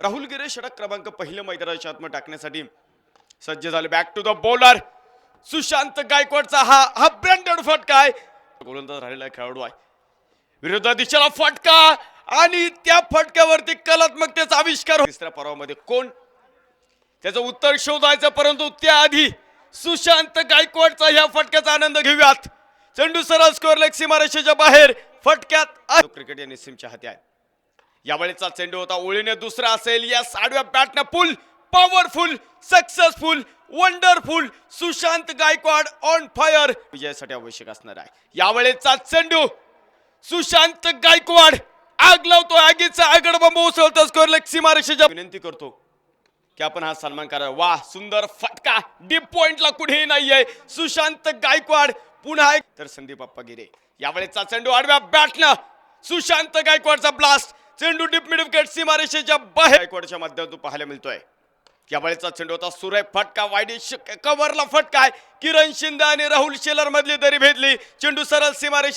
राहुल गिरे षटक क्रमांक पहिल्या मैदानाच्या आतमध्ये टाकण्यासाठी सज्ज झाले. Back to the bowler Sushant गायकवाडचा हा ब्रँडेड फटका आहे. गोलंदाज राहिलेला खेळाडू आहे. विरुद्ध दिशेला फटका आणि त्या फटक्यावरती कलात्मकतेचा आविष्कार. तिसऱ्या पर्वामध्ये कोण त्याचं उत्तर शोधायचं, परंतु त्याआधी सुशांत गायकवाडचा ह्या फटक्याचा आनंद घेऊयात. चेंडू सरळ स्कोअर लेग सीमारेषेच्या बाहेर फटक्यात. क्रिकेट या निस्सीमच्या हाती आहे. यावेळेचा चेंडू होता ओळीने दुसरा असेल. या आडव्या बॅटने full powerful successful wonderful Sushant Gaikwad on fire विजयासाठी आवश्यक असणार आहे. यावेळेचा चेंडू सुशांत गायकवाड आग लावतो. आगीचा आगड बंब उसळतो स्कोअर लेग सीमारेषेच्या. विनंती करतो की आपण हा सन्मान करा. वाह सुंदर फटका. डीप पॉइंटला कुठेही नाहीये. सुशांत गायकवाड पुन्हा एक तर संदीप अप्पा गिरे. यावेळेचा चेंडू आडव्या बॅटनं सुशांत गायकवाडचा ब्लास्ट. चेंडू डीप मिड विकेट सीमारेषेच्या बाहेर गायकवाडच्या माध्यमातून पाहायला मिळतोय. यावेळेचा चेंडू होता सुरेख फटका. वाईडिश कव्हरला फटका आहे. किरण शिंदे आणि राहुल शेलर मधली दरी भेदली. चेंडू सरळ सीमारेषे